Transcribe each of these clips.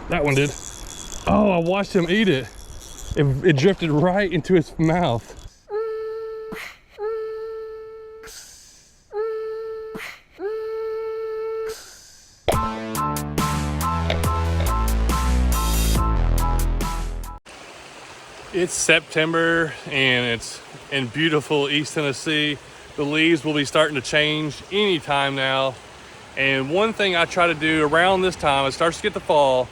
That one did. Oh, I watched him eat it. It drifted right into his mouth. It's September and it's in beautiful East Tennessee. The leaves will be starting to change anytime now. And one thing I try to do around this time, it starts to get the fall,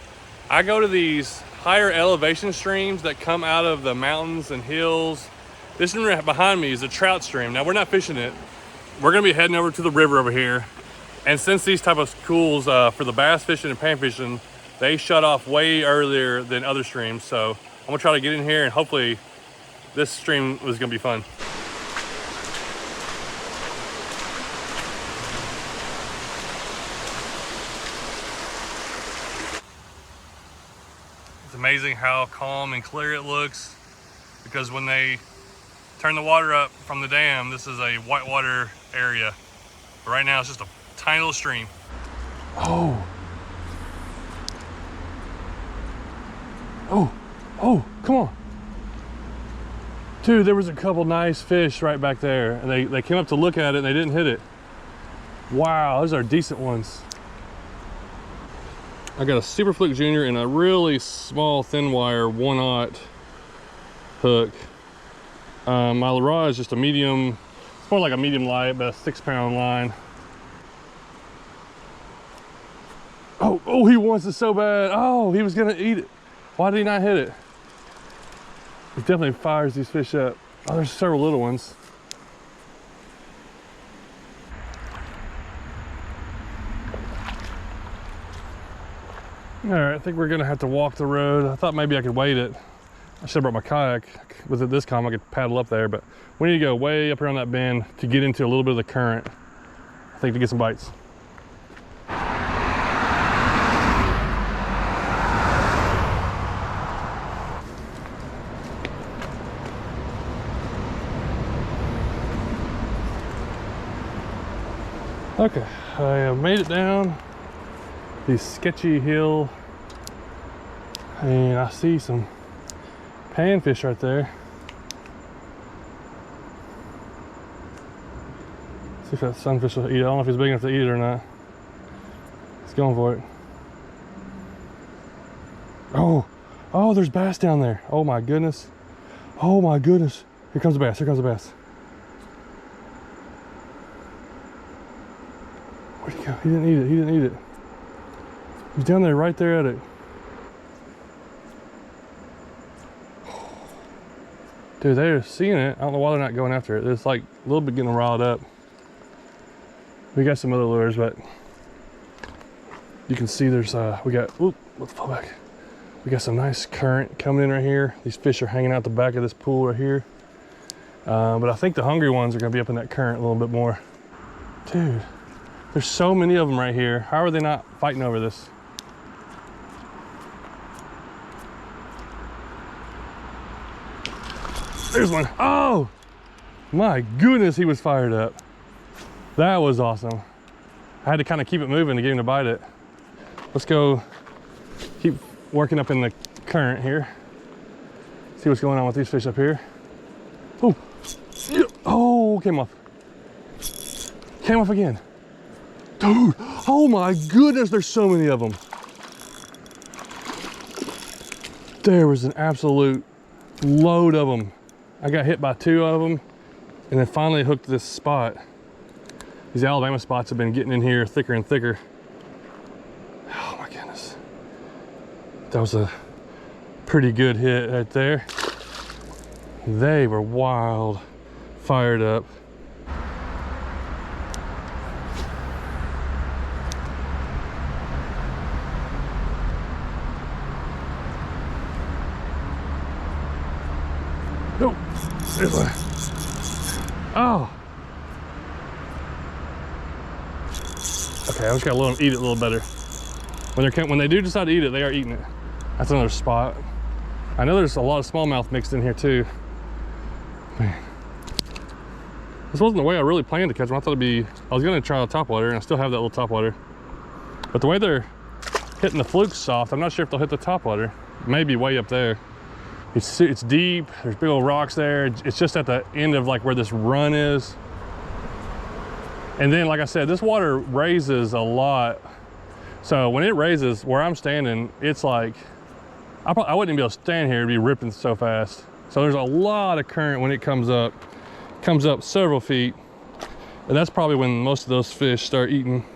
I go to these higher elevation streams that come out of the mountains and hills. This one right behind me is a trout stream. Now we're not fishing it. We're gonna be heading over to the river over here. And since these type of schools for the bass fishing and pan fishing, they shut off way earlier than other streams. So I'm gonna try to get in here and hopefully this stream was gonna be fun. It's amazing how calm and clear it looks, because when they turn the water up from the dam, this is a whitewater area. But right now it's just a tiny little stream. Oh. Oh, come on. Dude, there was a couple nice fish right back there, and they came up to look at it and they didn't hit it. Wow, those are decent ones. I got a Super Fluke Junior and a really small thin wire 1/0 hook. My rod is just a medium, it's more like a medium light, but a 6-pound line. Oh, he wants it so bad. Oh, he was gonna eat it. Why did he not hit it? He definitely fires these fish up. Oh, there's several little ones. All right, I think we're gonna have to walk the road. I thought maybe I could wade it. I should have brought my kayak. With it this calm, I could paddle up there, but we need to go way up around that bend to get into a little bit of the current, I think, to get some bites. Okay, I have made it down the sketchy hill, and I see some panfish right there. See if that sunfish will eat it. I don't know if he's big enough to eat it or not. He's going for it. Oh, there's bass down there. Oh my goodness. Oh my goodness. Here comes the bass, here comes the bass. Where'd he go? He didn't eat it, he didn't eat it. He's down there, right there at it. Dude, they're seeing it. I don't know why they're not going after it. It's like a little bit getting riled up. We got some other lures, but you can see there's, let's fall back. We got some nice current coming in right here. These fish are hanging out the back of this pool right here. But I think the hungry ones are gonna be up in that current a little bit more. Dude, there's so many of them right here. How are they not fighting over this? There's one. Oh, my goodness, he was fired up. That was awesome. I had to kind of keep it moving to get him to bite it. Let's go keep working up in the current here. See what's going on with these fish up here. Oh, came off. Came off again. Dude, oh my goodness, there's so many of them. There was an absolute load of them. I got hit by 2 of them and then finally hooked this spot. These Alabama spots have been getting in here thicker and thicker. Oh my goodness. That was a pretty good hit right there. They were wild, fired up. Nope. There's one. Oh. Okay, I just gotta let them eat it a little better. When they do decide to eat it, they are eating it. That's another spot. I know there's a lot of smallmouth mixed in here too. Man. This wasn't the way I really planned to catch them. I was gonna try a topwater, and I still have that little topwater. But the way they're hitting the flukes soft. I'm not sure if they'll hit the top water. Maybe way up there. It's deep. There's big old rocks there. It's just at the end of like where this run is. And then, like I said, this water raises a lot. So when it raises where I'm standing, it's like, I wouldn't even be able to stand here. It'd be ripping so fast. So there's a lot of current when it comes up. It comes up several feet. And that's probably when most of those fish start eating.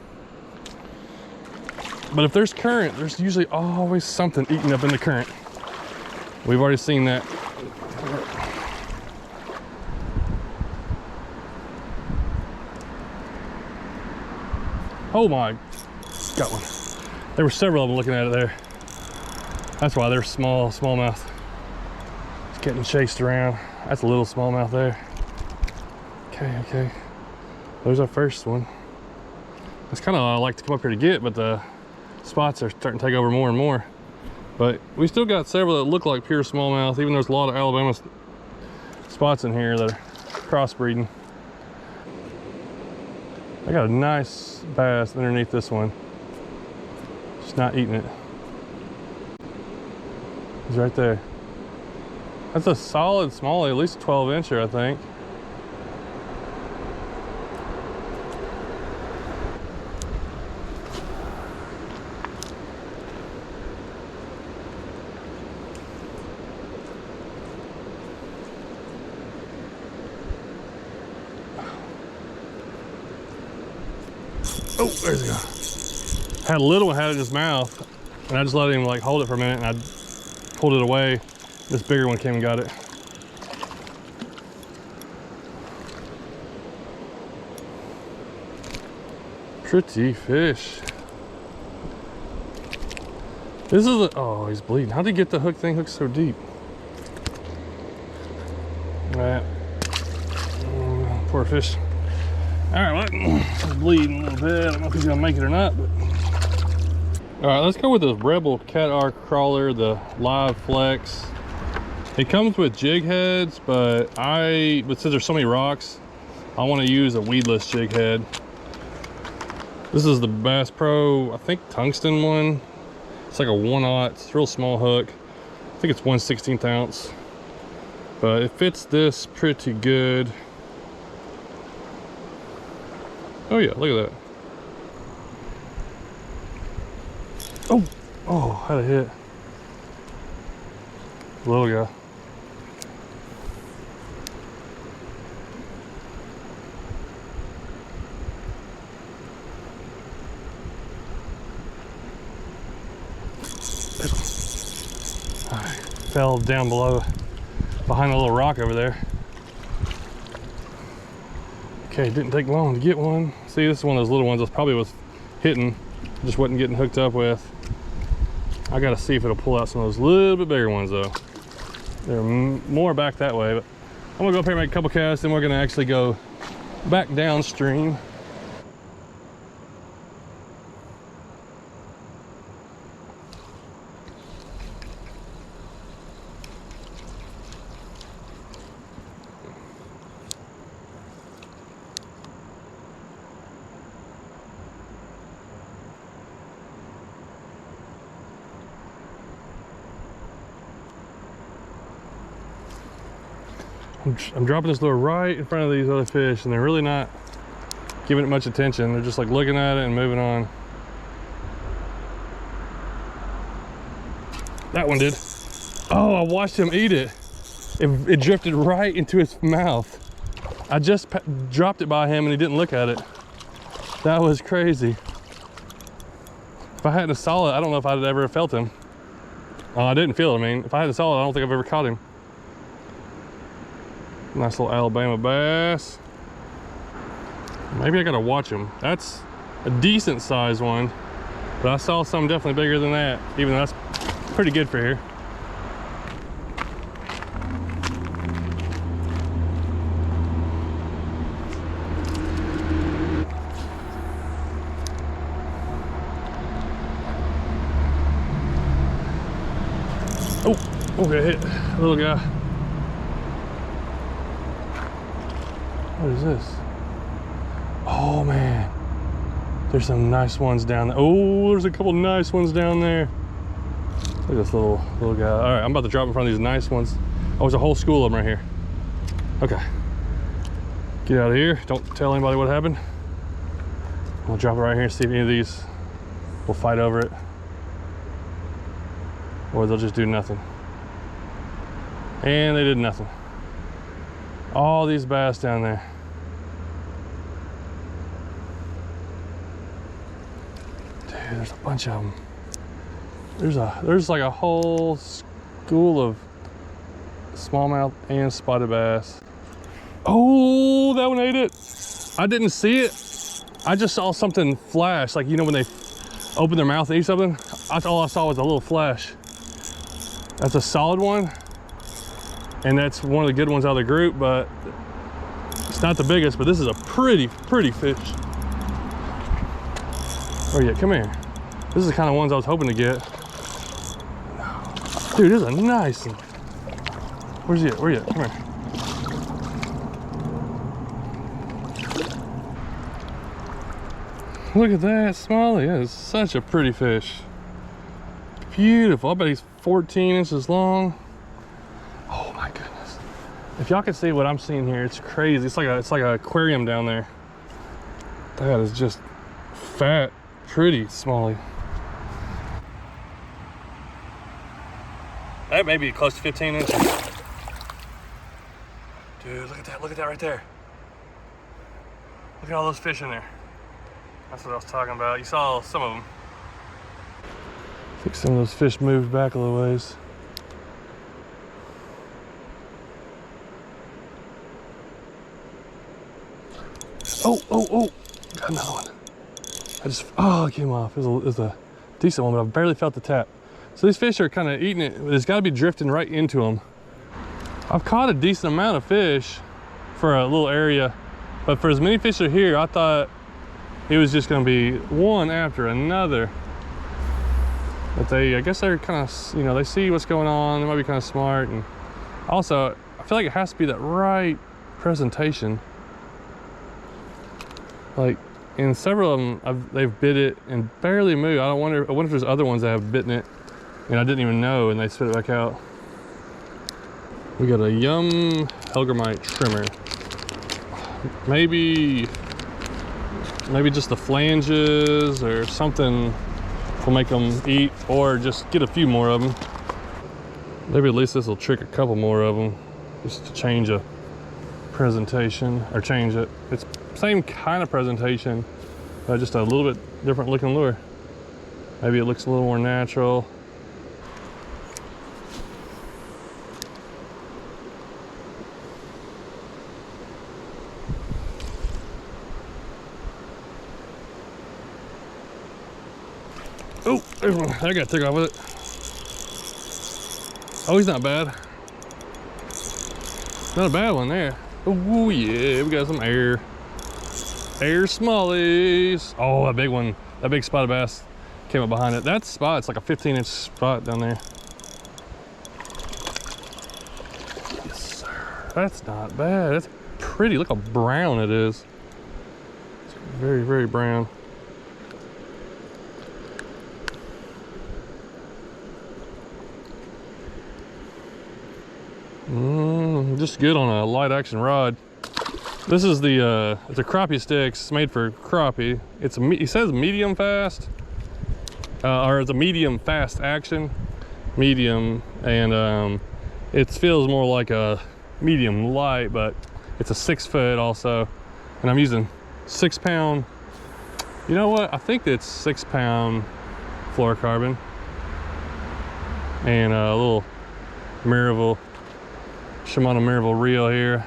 But if there's current, there's usually always something eating up in the current. We've already seen that. Oh my, got one. There were several of them looking at it there. That's why they're small, smallmouth. It's getting chased around. That's a little smallmouth there. Okay, okay. There's our first one. That's kind of what I like to come up here to get, but the spots are starting to take over more and more. But we still got several that look like pure smallmouth, even though there's a lot of Alabama spots in here that are crossbreeding. I got a nice bass underneath this one. Just not eating it. He's right there. That's a solid smallie, at least a 12-incher, I think. Oh, there he go. Had a little one, had it in his mouth, and I just let him like hold it for a minute, and I pulled it away. This bigger one came and got it. Pretty fish. This is a, oh, he's bleeding. How did he get the hook thing hooked so deep? All right. Poor fish. All right, well, he's bleeding a little bit. I don't know if he's gonna make it or not, but. All right, let's go with the Rebel Cat R crawler, the Live Flex. It comes with jig heads, but since there's so many rocks, I want to use a weedless jig head. This is the Bass Pro, I think tungsten one. It's like a 1/0, it's a real small hook. I think it's 1/16 ounce, but it fits this pretty good. Oh yeah, look at that. Oh, had a hit. Little guy. I fell down below, behind a little rock over there. Okay, it didn't take long to get one. See, this is one of those little ones I probably was hitting, just wasn't getting hooked up with. I gotta see if it'll pull out some of those little bit bigger ones though. They're more back that way, but I'm gonna go up here and make a couple casts, and we're gonna actually go back downstream. I'm dropping this lure right in front of these other fish, and they're really not giving it much attention. They're just like looking at it and moving on. That one did. Oh, I watched him eat it. It drifted right into his mouth. I just dropped it by him and he didn't look at it. That was crazy. If I hadn't saw it, I don't know if I'd ever felt him. I didn't feel it. I mean, if I hadn't saw it, I don't think I've ever caught him. Nice little Alabama bass. Maybe I gotta watch him. That's a decent sized one, but I saw something definitely bigger than that, even though that's pretty good for here. Oh, okay, hit little guy. What is this? Oh man, There's some nice ones down there. Oh, there's a couple nice ones down there. Look at this little guy. All right, I'm about to drop in front of these nice ones. Oh, there's a whole school of them right here. Okay. Get out of here. Don't tell anybody what happened. I'll drop it right here and see if any of these will fight over it. Or they'll just do nothing. And they did nothing. All these bass down there. Dude, there's a bunch of them. There's like a whole school of smallmouth and spotted bass. Oh, that one ate it. I didn't see it. I just saw something flash, like, you know, when they open their mouth and eat something. That's all I saw was a little flash. That's a solid one, and that's one of the good ones out of the group, but it's not the biggest. But this is a pretty fish. Oh yeah, come here. This is the kind of ones I was hoping to get. Dude, this is a nice one. Where's he at? Where you at? Come here. Look at that, Smalley. That is such a pretty fish. Beautiful. I bet he's 14 inches long. Oh my goodness. If y'all can see what I'm seeing here, it's crazy. It's like an aquarium down there. That is just fat, pretty Smalley. That may be close to 15 inches. Dude, look at that right there. Look at all those fish in there. That's what I was talking about. You saw some of them. I think some of those fish moved back a little ways. Oh, got another one. It came off. It was a decent one, but I barely felt the tap. So these fish are kind of eating it. It's got to be drifting right into them. I've caught a decent amount of fish for a little area, but for as many fish are here, I thought it was just going to be one after another. But I guess they're kind of, you know, they see what's going on. They might be kind of smart. And also, I feel like it has to be that right presentation. Like, in several of them, they've bit it and barely moved. I wonder if there's other ones that have bitten it and I didn't even know, and they spit it back out. We got a Yum Helgramite trimmer. Maybe just the flanges or something will make them eat, or just get a few more of them. Maybe at least this will trick a couple more of them, just to change a presentation, or change it. It's same kind of presentation, but just a little bit different looking lure. Maybe it looks a little more natural. Oh, there's one. I got to take off with it. Oh, he's not bad. Not a bad one there. Oh yeah, we got some air smallies. Oh, that big one, that big spotted bass came up behind it. That spot's like a 15-inch spot down there. Yes, sir. That's not bad. That's pretty. Look how brown it is. It's very, very brown. Just good on a light action rod. This is the it's a crappie sticks. It's made for crappie. It says medium fast, or it's a medium fast action, medium, and it feels more like a medium light, but it's a 6 foot also, and I'm using 6 pound. You know what? I think it's 6 pound fluorocarbon and a little Shimano Miracle reel here.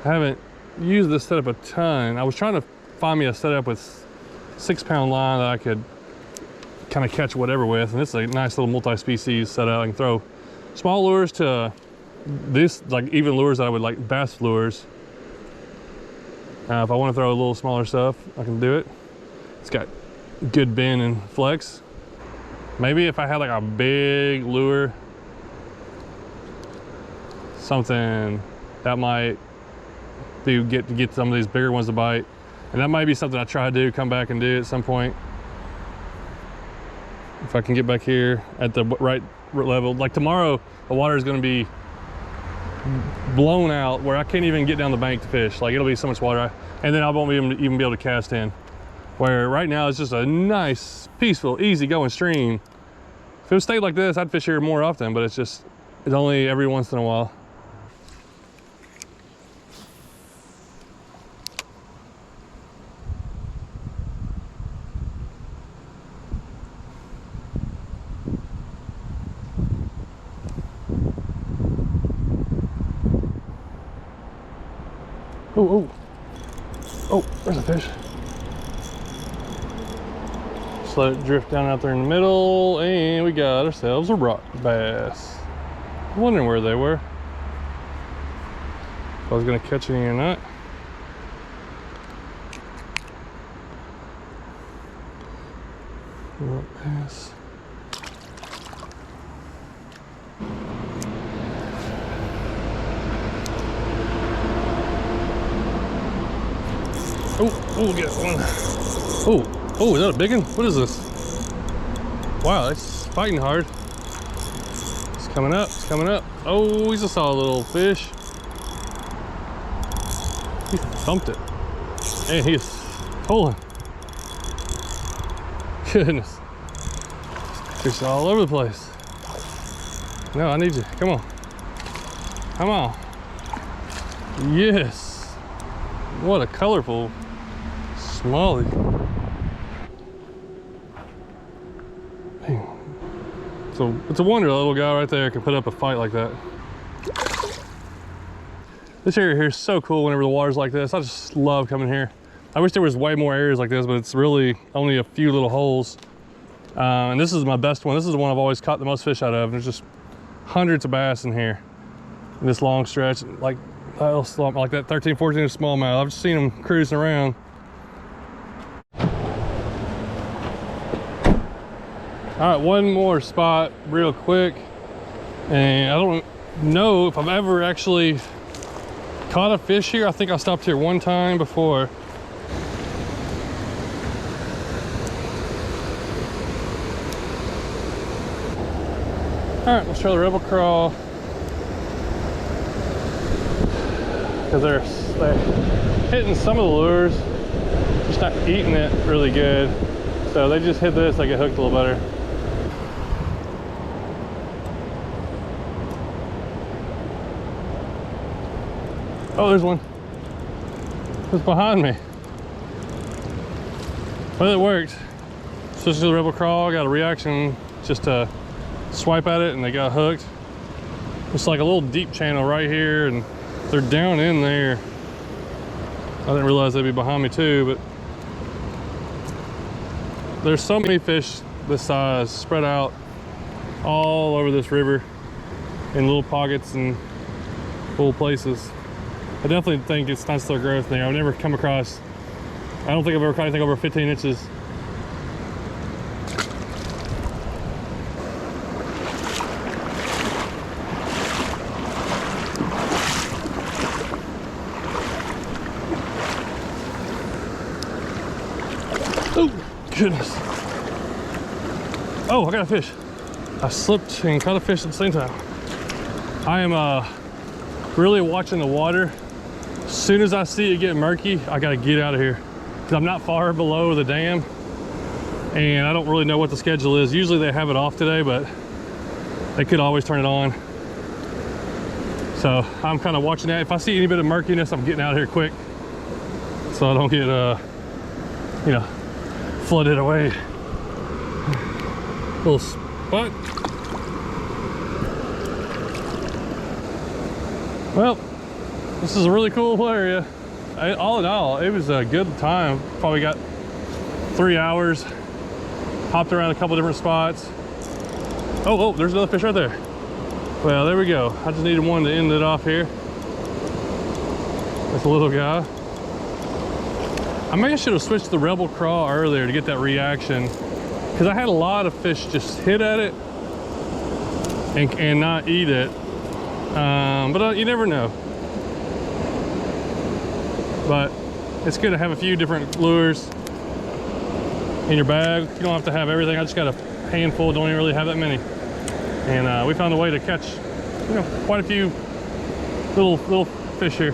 I haven't used this setup a ton. I was trying to find me a setup with 6 pound line that I could kind of catch whatever with, and this is a nice little multi-species setup. I can throw small lures to this, like even lures that I would like, bass lures. If I want to throw a little smaller stuff, I can do it. It's got good bend and flex. Maybe if I had like a big lure, something that might get some of these bigger ones to bite. And that might be something I try to do, come back and do at some point. If I can get back here at the right level. Like tomorrow, the water is gonna be blown out where I can't even get down the bank to fish. Like it'll be so much water. And then I won't even be able to cast in. Where right now it's just a nice, peaceful, easy going stream. If it stayed like this, I'd fish here more often, but it's only every once in a while. Oh, there's a fish. Just let it drift down out there in the middle, and we got ourselves a rock bass. I'm wondering where they were. If I was gonna catch any or not. Rock bass. Oh, get one. Oh, is that a big one? What is this? Wow, it's fighting hard. It's coming up, it's coming up. Oh, he's a solid little fish. He thumped it. And he's pulling. Goodness. Fish all over the place. No, I need you. Come on. Come on. Yes. What a colorful smallie. So it's a wonder a little guy right there can put up a fight like that. This area here is so cool whenever the water's like this. I just love coming here. I wish there was way more areas like this, but it's really only a few little holes. And this is my best one. This is the one I've always caught the most fish out of. There's just hundreds of bass in here. In this long stretch, like that 13, 14 smallmouth. I've just seen them cruising around. All right, one more spot real quick. And I don't know if I've ever actually caught a fish here. I think I stopped here one time before. All right, let's try the rebel crawl. Because they're hitting some of the lures, just not eating it really good. So they just hit this, they get hooked a little better. Oh, there's one. It's behind me. Well, it worked. Switched to the rebel crawl, got a reaction just to swipe at it and they got hooked. It's like a little deep channel right here and they're down in there. I didn't realize they'd be behind me too, but there's so many fish this size spread out all over this river in little pockets and little places. I definitely think it's not slow growth there. I've never come across, I don't think I've ever caught anything over 15 inches. Oh, goodness. Oh, I got a fish. I slipped and caught a fish at the same time. I am really watching the water. As soon as I see it get murky, I gotta get out of here. Because I'm not far below the dam. And I don't really know what the schedule is. Usually they have it off today, but they could always turn it on. So I'm kind of watching that. If I see any bit of murkiness, I'm getting out of here quick. So I don't get, you know, flooded away. Little spot. Well, this is a really cool area. All in all, it was a good time. Probably got 3 hours. Hopped around a couple different spots. Oh, there's another fish right there. Well, there we go. I just needed one to end it off here. That's a little guy. I maybe I should have switched to the rebel crawl earlier to get that reaction, because I had a lot of fish just hit at it and not eat it. But you never know. But it's good to have a few different lures in your bag. You don't have to have everything. I just got a handful, don't even really have that many. And we found a way to catch, you know, quite a few little fish here.